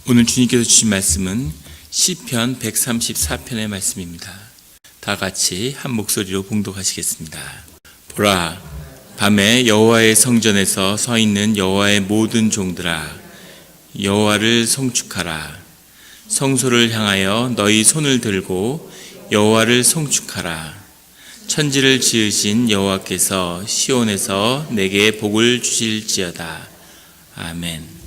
오늘 주님께서 주신 말씀은 시편 134편의 말씀입니다. 다 같이 한 목소리로 봉독하시겠습니다. 보라, 밤에 여호와의 성전에서 서 있는 여호와의 모든 종들아, 여호와를 송축하라. 성소를 향하여 너희 손을 들고 여호와를 송축하라. 천지를 지으신 여호와께서 시온에서 내게 복을 주실지어다. 아멘.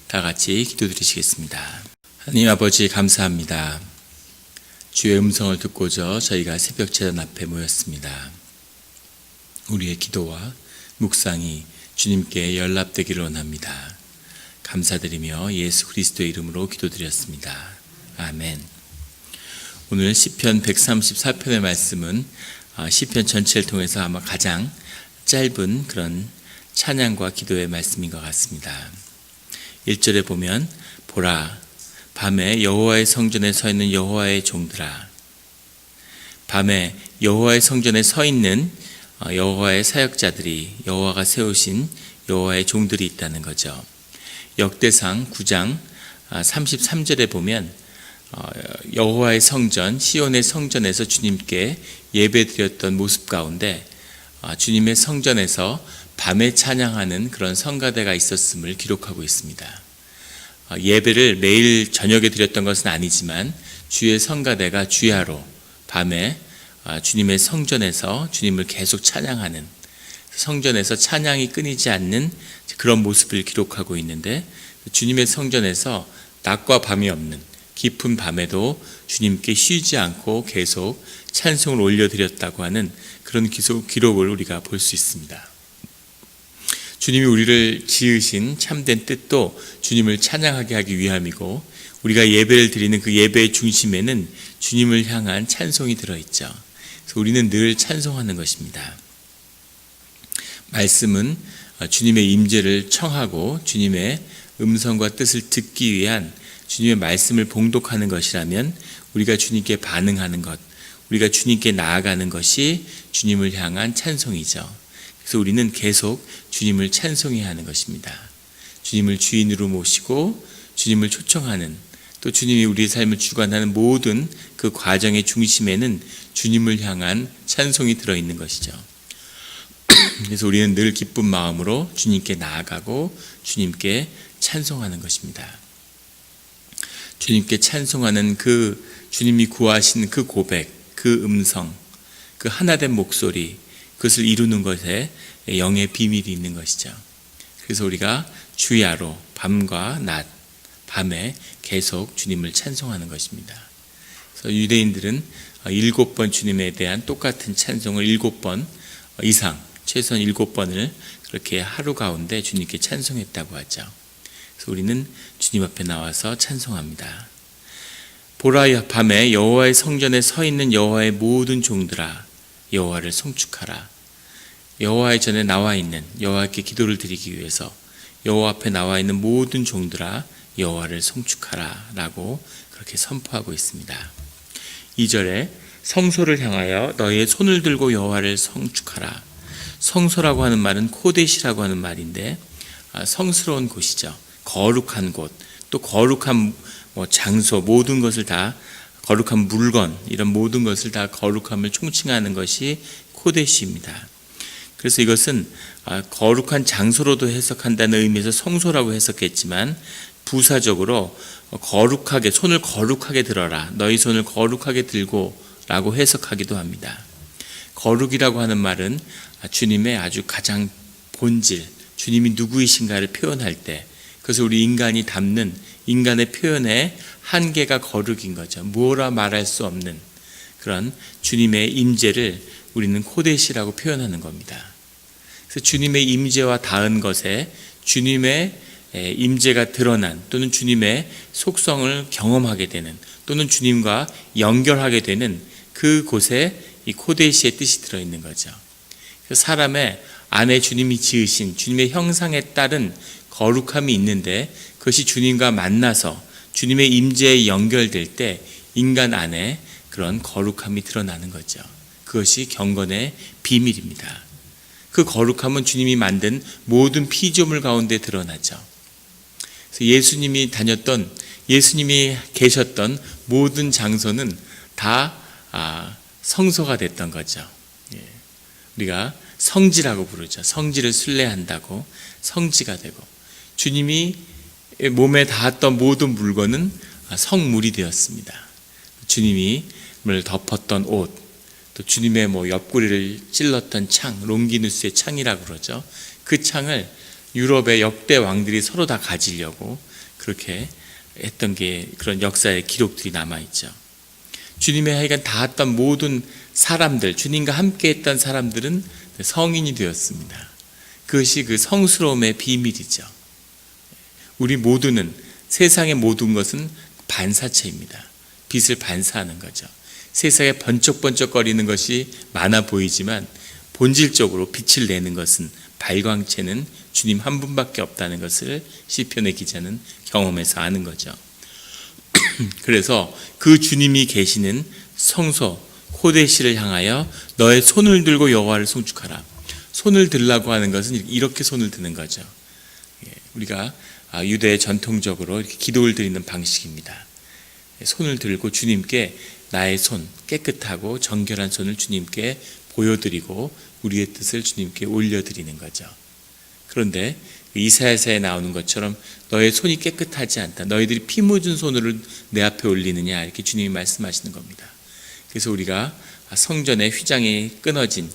다 같이 기도드리시겠습니다. 하나님 아버지, 감사합니다. 주의 음성을 듣고자 저희가 새벽 제단 앞에 모였습니다. 우리의 기도와 묵상이 주님께 연락되기를 원합니다. 감사드리며 예수 그리스도의 이름으로 기도드렸습니다. 아멘. 오늘 시편 134편의 말씀은 시편 전체를 통해서 아마 가장 짧은 그런 찬양과 기도의 말씀인 것 같습니다. 1절에 보면 보라, 밤에 여호와의 성전에 서 있는 여호와의 종들아. 밤에 여호와의 성전에 서 있는 여호와의 사역자들이, 여호와가 세우신 여호와의 종들이 있다는 거죠. 역대상 9장 33절에 보면 여호와의 성전, 시온의 성전에서 주님께 예배드렸던 모습 가운데 주님의 성전에서 밤에 찬양하는 그런 성가대가 있었음을 기록하고 있습니다. 예배를 매일 저녁에 드렸던 것은 아니지만 주의 성가대가 주야로 밤에 주님의 성전에서 주님을 계속 찬양하는, 성전에서 찬양이 끊이지 않는 그런 모습을 기록하고 있는데, 주님의 성전에서 낮과 밤이 없는 깊은 밤에도 주님께 쉬지 않고 계속 찬송을 올려드렸다고 하는 그런 기록을 우리가 볼 수 있습니다. 주님이 우리를 지으신 참된 뜻도 주님을 찬양하게 하기 위함이고, 우리가 예배를 드리는 그 예배의 중심에는 주님을 향한 찬송이 들어있죠. 그래서 우리는 늘 찬송하는 것입니다. 말씀은 주님의 임재를 청하고 주님의 음성과 뜻을 듣기 위한 주님의 말씀을 봉독하는 것이라면, 우리가 주님께 반응하는 것, 우리가 주님께 나아가는 것이 주님을 향한 찬송이죠. 그래서 우리는 계속 주님을 찬송해야 하는 것입니다. 주님을 주인으로 모시고 주님을 초청하는, 또 주님이 우리의 삶을 주관하는 모든 그 과정의 중심에는 주님을 향한 찬송이 들어있는 것이죠. 그래서 우리는 늘 기쁜 마음으로 주님께 나아가고 주님께 찬송하는 것입니다. 주님께 찬송하는 그 주님이 구하신 그 고백, 그 음성, 그 하나된 목소리, 그것을 이루는 것에 영의 비밀이 있는 것이죠. 그래서 우리가 주야로 밤과 낮, 밤에 계속 주님을 찬송하는 것입니다. 그래서 유대인들은 7번 주님에 대한 똑같은 찬송을 7번 이상, 최소한 7번을 그렇게 하루 가운데 주님께 찬송했다고 하죠. 그래서 우리는 주님 앞에 나와서 찬송합니다. 보라, 밤에 여호와의 성전에 서 있는 여호와의 모든 종들아, 여호와를 송축하라. 여호와의 전에 나와 있는, 여호와께 기도를 드리기 위해서 여호와 앞에 나와 있는 모든 종들아, 여호와를 송축하라 라고 그렇게 선포하고 있습니다. 2절에 성소를 향하여 너희의 손을 들고 여호와를 송축하라. 성소라고 하는 말은 코데시라고 하는 말인데, 성스러운 곳이죠. 거룩한 곳, 또 거룩한 장소, 모든 것을 다, 거룩한 물건, 이런 모든 것을 다 거룩함을 총칭하는 것이 코데시입니다. 그래서 이것은 거룩한 장소로도 해석한다는 의미에서 성소라고 해석했지만, 부사적으로 거룩하게, 손을 거룩하게 들어라, 너희 손을 거룩하게 들고 라고 해석하기도 합니다. 거룩이라고 하는 말은 주님의 아주 가장 본질, 주님이 누구이신가를 표현할 때, 그래서 우리 인간이 담는 인간의 표현의 한계가 거룩인 거죠. 뭐라 말할 수 없는 그런 주님의 임재를 우리는 코데시라고 표현하는 겁니다. 그래서 주님의 임재와 닿은 것에 주님의 임재가 드러난, 또는 주님의 속성을 경험하게 되는, 또는 주님과 연결하게 되는 그곳에 이 코데시의 뜻이 들어있는 거죠. 그래서 사람의 안에 주님이 지으신 주님의 형상에 따른 거룩함이 있는데, 그것이 주님과 만나서 주님의 임재에 연결될 때 인간 안에 그런 거룩함이 드러나는 거죠. 그것이 경건의 비밀입니다. 그 거룩함은 주님이 만든 모든 피조물 가운데 드러나죠. 그래서 예수님이 다녔던 예수님이 계셨던 모든 장소는 다 성소가 됐던 거죠. 우리가 성지라고 부르죠. 성지를 순례한다고 성지가 되고, 주님이 몸에 닿았던 모든 물건은 성물이 되었습니다. 주님이 덮었던 옷, 또 주님의 옆구리를 찔렀던 창, 롱기누스의 창이라고 그러죠. 그 창을 유럽의 역대 왕들이 서로 다 가지려고 그렇게 했던 게, 그런 역사의 기록들이 남아있죠. 주님의 하여간 닿았던 모든 사람들, 주님과 함께 했던 사람들은 성인이 되었습니다. 그것이 그 성스러움의 비밀이죠. 우리 모두는, 세상의 모든 것은 반사체입니다. 빛을 반사하는 거죠. 세상에 번쩍번쩍거리는 것이 많아 보이지만 본질적으로 빛을 내는 것은, 발광체는 주님 한 분밖에 없다는 것을 시편의 기자는 경험해서 아는 거죠. 그래서 그 주님이 계시는 성소 호데시를 향하여 너의 손을 들고 여호와를 송축하라. 손을 들라고 하는 것은 이렇게 손을 드는 거죠. 우리가 유대 전통적으로 이렇게 기도를 드리는 방식입니다. 손을 들고 주님께 나의 손, 깨끗하고 정결한 손을 주님께 보여드리고 우리의 뜻을 주님께 올려드리는 거죠. 그런데 이사야서에 나오는 것처럼 너의 손이 깨끗하지 않다, 너희들이 피 묻은 손으로 내 앞에 올리느냐, 이렇게 주님이 말씀하시는 겁니다. 그래서 우리가 성전의 휘장이 끊어진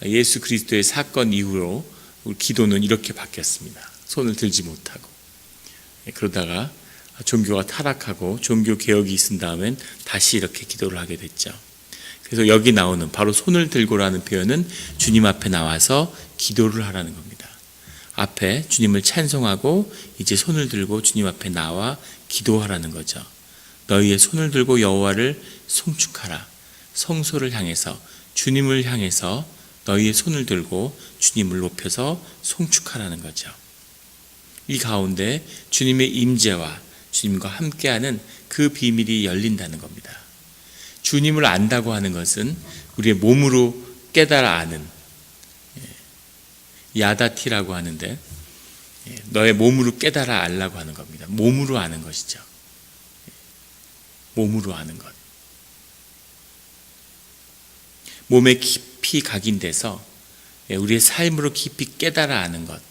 예수 그리스도의 사건 이후로 우리 기도는 이렇게 바뀌었습니다. 손을 들지 못하고. 그러다가 종교가 타락하고 종교 개혁이 있은 다음엔 다시 이렇게 기도를 하게 됐죠. 그래서 여기 나오는 바로 손을 들고라는 표현은 주님 앞에 나와서 기도를 하라는 겁니다. 앞에 주님을 찬송하고 이제 손을 들고 주님 앞에 나와 기도하라는 거죠. 너희의 손을 들고 여호와를 송축하라. 성소를 향해서, 주님을 향해서 너희의 손을 들고 주님을 높여서 송축하라는 거죠. 이 가운데 주님의 임재와 주님과 함께하는 그 비밀이 열린다는 겁니다. 주님을 안다고 하는 것은 우리의 몸으로 깨달아 아는, 야다티라고 하는데 너의 몸으로 깨달아 알라고 하는 겁니다. 몸으로 아는 것이죠. 몸으로 아는 것. 몸에 깊이 각인돼서 우리의 삶으로 깊이 깨달아 아는 것,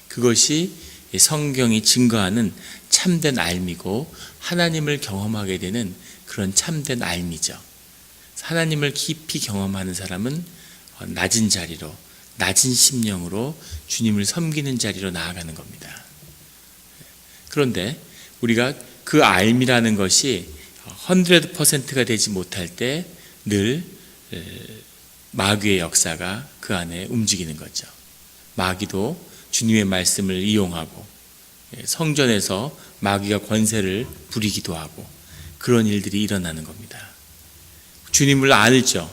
그것이 성경이 증거하는 참된 알미고 하나님을 경험하게 되는 그런 참된 알미죠. 하나님을 깊이 경험하는 사람은 낮은 자리로, 낮은 심령으로 주님을 섬기는 자리로 나아가는 겁니다. 그런데 우리가 그 알미라는 것이 100%가 되지 못할 때 늘 마귀의 역사가 그 안에 움직이는 거죠. 마귀도 주님의 말씀을 이용하고 성전에서 마귀가 권세를 부리기도 하고 그런 일들이 일어나는 겁니다. 주님을 알죠.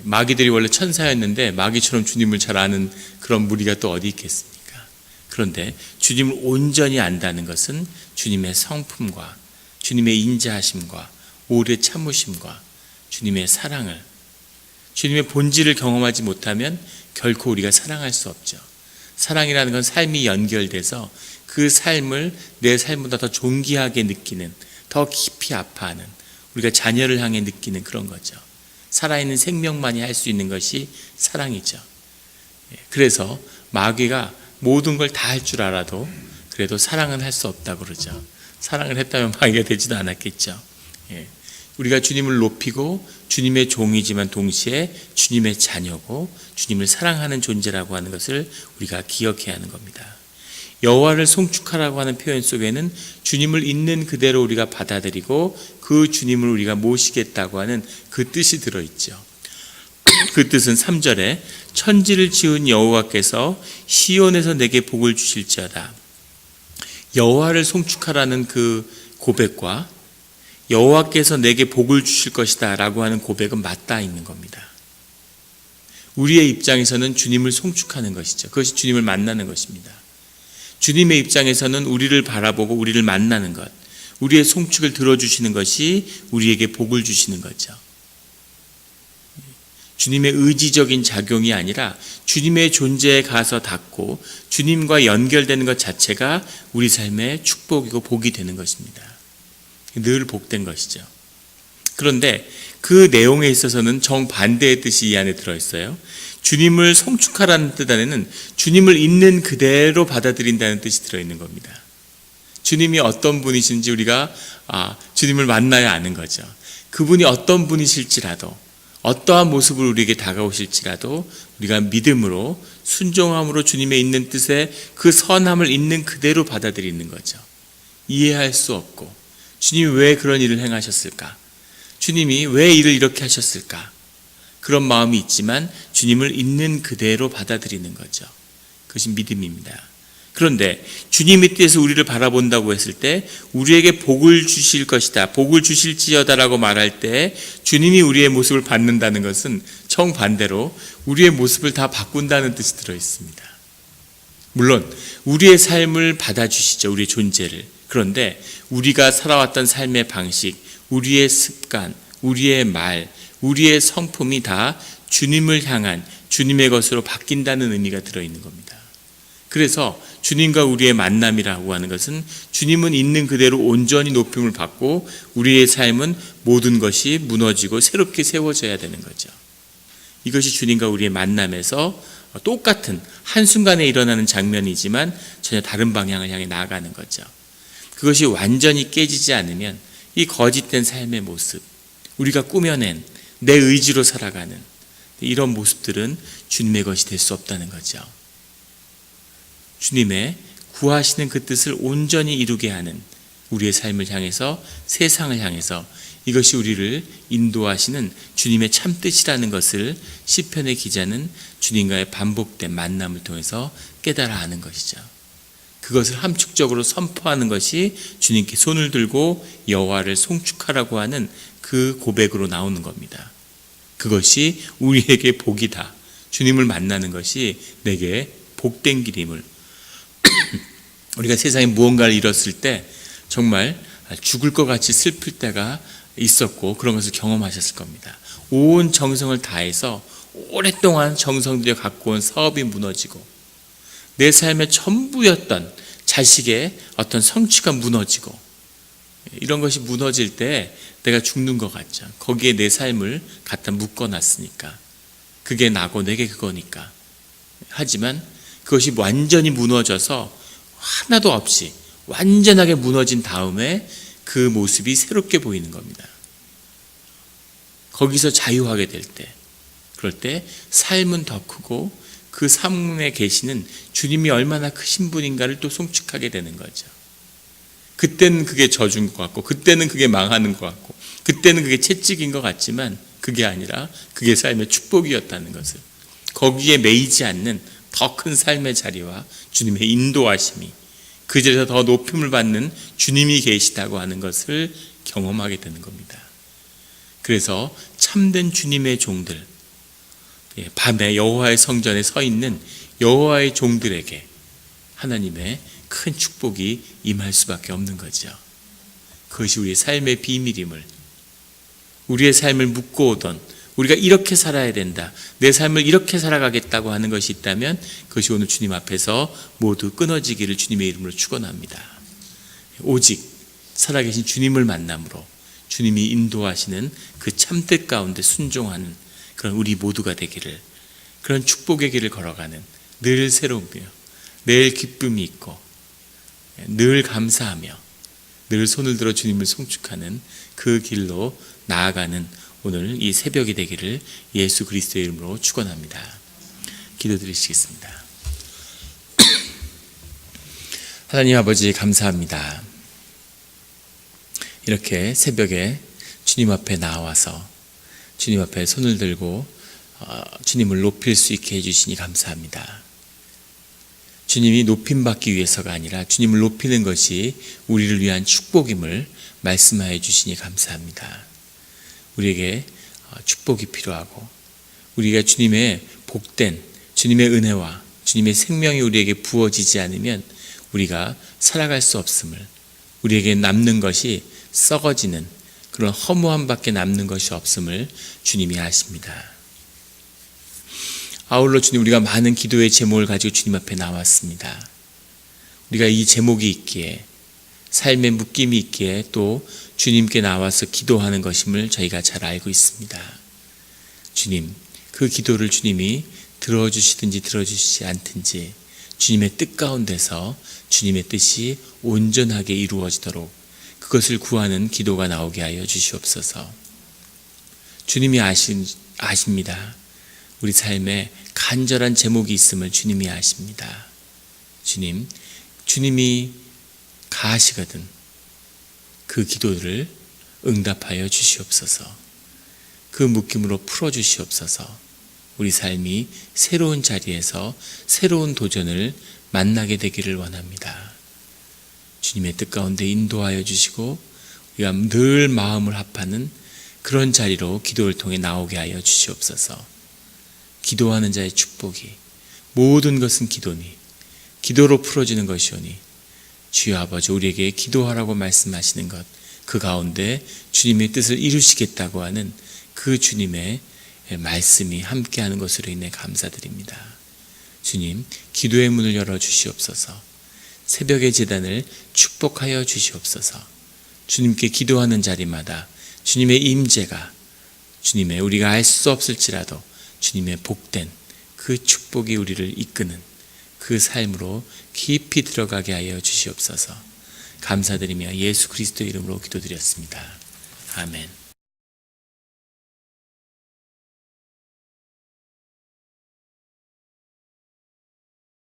마귀들이 원래 천사였는데 마귀처럼 주님을 잘 아는 그런 무리가 또 어디 있겠습니까? 그런데 주님을 온전히 안다는 것은 주님의 성품과 주님의 인자하심과 오래 참으심과 주님의 사랑을, 주님의 본질을 경험하지 못하면 결코 우리가 사랑할 수 없죠. 사랑이라는 건 삶이 연결돼서 그 삶을 내 삶보다 더 존귀하게 느끼는, 더 깊이 아파하는, 우리가 자녀를 향해 느끼는 그런 거죠. 살아있는 생명만이 할 수 있는 것이 사랑이죠. 그래서 마귀가 모든 걸 다 할 줄 알아도 그래도 사랑은 할 수 없다고 그러죠. 사랑을 했다면 마귀가 되지도 않았겠죠. 우리가 주님을 높이고 주님의 종이지만 동시에 주님의 자녀고 주님을 사랑하는 존재라고 하는 것을 우리가 기억해야 하는 겁니다. 여호와를 송축하라고 하는 표현 속에는 주님을 있는 그대로 우리가 받아들이고 그 주님을 우리가 모시겠다고 하는 그 뜻이 들어있죠. 그 뜻은 3절에 천지를 지은 여호와께서 시온에서 내게 복을 주실지어다. 여호와를 송축하라는 그 고백과 여호와께서 내게 복을 주실 것이다 라고 하는 고백은 맞닿아 있는 겁니다. 우리의 입장에서는 주님을 송축하는 것이죠. 그것이 주님을 만나는 것입니다. 주님의 입장에서는 우리를 바라보고 우리를 만나는 것, 우리의 송축을 들어주시는 것이 우리에게 복을 주시는 거죠. 주님의 의지적인 작용이 아니라 주님의 존재에 가서 닿고 주님과 연결되는 것 자체가 우리 삶의 축복이고 복이 되는 것입니다. 늘 복된 것이죠. 그런데 그 내용에 있어서는 정반대의 뜻이 이 안에 들어있어요. 주님을 송축하라는 뜻 안에는 주님을 있는 그대로 받아들인다는 뜻이 들어있는 겁니다. 주님이 어떤 분이신지 우리가 주님을 만나야 아는 거죠. 그분이 어떤 분이실지라도, 어떠한 모습으로 우리에게 다가오실지라도 우리가 믿음으로 순종함으로 주님의 있는 뜻에 그 선함을 있는 그대로 받아들이는 거죠. 이해할 수 없고 주님이 왜 그런 일을 행하셨을까? 주님이 왜 일을 이렇게 하셨을까? 그런 마음이 있지만 주님을 있는 그대로 받아들이는 거죠. 그것이 믿음입니다. 그런데 주님의 뜻에서 우리를 바라본다고 했을 때 우리에게 복을 주실 것이다, 복을 주실지어다라고 말할 때 주님이 우리의 모습을 받는다는 것은 정반대로 우리의 모습을 다 바꾼다는 뜻이 들어있습니다. 물론 우리의 삶을 받아주시죠, 우리의 존재를. 그런데 우리가 살아왔던 삶의 방식, 우리의 습관, 우리의 말, 우리의 성품이 다 주님을 향한 주님의 것으로 바뀐다는 의미가 들어있는 겁니다. 그래서 주님과 우리의 만남이라고 하는 것은 주님은 있는 그대로 온전히 높임을 받고 우리의 삶은 모든 것이 무너지고 새롭게 세워져야 되는 거죠. 이것이 주님과 우리의 만남에서 똑같은 한순간에 일어나는 장면이지만 전혀 다른 방향을 향해 나아가는 거죠. 그것이 완전히 깨지지 않으면 이 거짓된 삶의 모습, 우리가 꾸며낸 내 의지로 살아가는 이런 모습들은 주님의 것이 될 수 없다는 거죠. 주님의 구하시는 그 뜻을 온전히 이루게 하는 우리의 삶을 향해서, 세상을 향해서 이것이 우리를 인도하시는 주님의 참뜻이라는 것을 시편의 기자는 주님과의 반복된 만남을 통해서 깨달아 아는 것이죠. 그것을 함축적으로 선포하는 것이 주님께 손을 들고 여호와를 송축하라고 하는 그 고백으로 나오는 겁니다. 그것이 우리에게 복이다. 주님을 만나는 것이 내게 복된 길임을. 우리가 세상에 무언가를 잃었을 때 정말 죽을 것 같이 슬플 때가 있었고 그런 것을 경험하셨을 겁니다. 온 정성을 다해서 오랫동안 정성 들여 갖고 온 사업이 무너지고 내 삶의 전부였던 자식의 어떤 성취가 무너지고 이런 것이 무너질 때 내가 죽는 것 같죠. 거기에 내 삶을 갖다 묶어놨으니까 그게 나고 내게 그거니까. 하지만 그것이 완전히 무너져서 하나도 없이 완전하게 무너진 다음에 그 모습이 새롭게 보이는 겁니다. 거기서 자유하게 될 때, 그럴 때 삶은 더 크고 그 삶에 계시는 주님이 얼마나 크신 분인가를 또 송축하게 되는 거죠. 그때는 그게 저주인 것 같고 그때는 그게 망하는 것 같고 그때는 그게 채찍인 것 같지만 그게 아니라 그게 삶의 축복이었다는 것을, 거기에 매이지 않는 더 큰 삶의 자리와 주님의 인도하심이, 그 자리에서 더 높임을 받는 주님이 계시다고 하는 것을 경험하게 되는 겁니다. 그래서 참된 주님의 종들, 밤에 여호와의 성전에 서 있는 여호와의 종들에게 하나님의 큰 축복이 임할 수밖에 없는 거죠. 그것이 우리의 삶의 비밀임을, 우리의 삶을 묶어오던, 우리가 이렇게 살아야 된다, 내 삶을 이렇게 살아가겠다고 하는 것이 있다면 그것이 오늘 주님 앞에서 모두 끊어지기를 주님의 이름으로 축원합니다. 오직 살아계신 주님을 만남으로 주님이 인도하시는 그 참뜻 가운데 순종하는 그런 우리 모두가 되기를, 그런 축복의 길을 걸어가는, 늘 새로우며 늘 기쁨이 있고 늘 감사하며 늘 손을 들어 주님을 송축하는 그 길로 나아가는 오늘 이 새벽이 되기를 예수 그리스도의 이름으로 축원합니다. 기도드리시겠습니다. 하나님 아버지 감사합니다. 이렇게 새벽에 주님 앞에 나와서 주님 앞에 손을 들고 주님을 높일 수 있게 해주시니 감사합니다. 주님이 높임받기 위해서가 아니라 주님을 높이는 것이 우리를 위한 축복임을 말씀하여 주시니 감사합니다. 우리에게 축복이 필요하고 우리가 주님의 복된 주님의 은혜와 주님의 생명이 우리에게 부어지지 않으면 우리가 살아갈 수 없음을, 우리에게 남는 것이 썩어지는 그런 허무함밖에 남는 것이 없음을 주님이 아십니다. 아울러 주님, 우리가 많은 기도의 제목을 가지고 주님 앞에 나왔습니다. 우리가 이 제목이 있기에 삶의 묶임이 있기에 또 주님께 나와서 기도하는 것임을 저희가 잘 알고 있습니다. 주님, 그 기도를 주님이 들어주시든지 들어주시지 않든지 주님의 뜻 가운데서 주님의 뜻이 온전하게 이루어지도록 그것을 구하는 기도가 나오게 하여 주시옵소서. 주님이 아십니다. 우리 삶에 간절한 제목이 있음을 주님이 아십니다. 주님이 가하시거든 그 기도를 응답하여 주시옵소서. 그 묶임으로 풀어주시옵소서. 우리 삶이 새로운 자리에서 새로운 도전을 만나게 되기를 원합니다. 주님의 뜻 가운데 인도하여 주시고 우리가 늘 마음을 합하는 그런 자리로 기도를 통해 나오게 하여 주시옵소서. 기도하는 자의 축복이 모든 것은 기도니 기도로 풀어지는 것이오니 주여 아버지 우리에게 기도하라고 말씀하시는 것 그 가운데 주님의 뜻을 이루시겠다고 하는 그 주님의 말씀이 함께하는 것으로 인해 감사드립니다. 주님, 기도의 문을 열어 주시옵소서. 새벽의 제단을 축복하여 주시옵소서. 주님께 기도하는 자리마다 주님의 임재가 주님의 우리가 알 수 없을지라도 주님의 복된 그 축복이 우리를 이끄는 그 삶으로 깊이 들어가게 하여 주시옵소서. 감사드리며 예수 그리스도의 이름으로 기도드렸습니다. 아멘.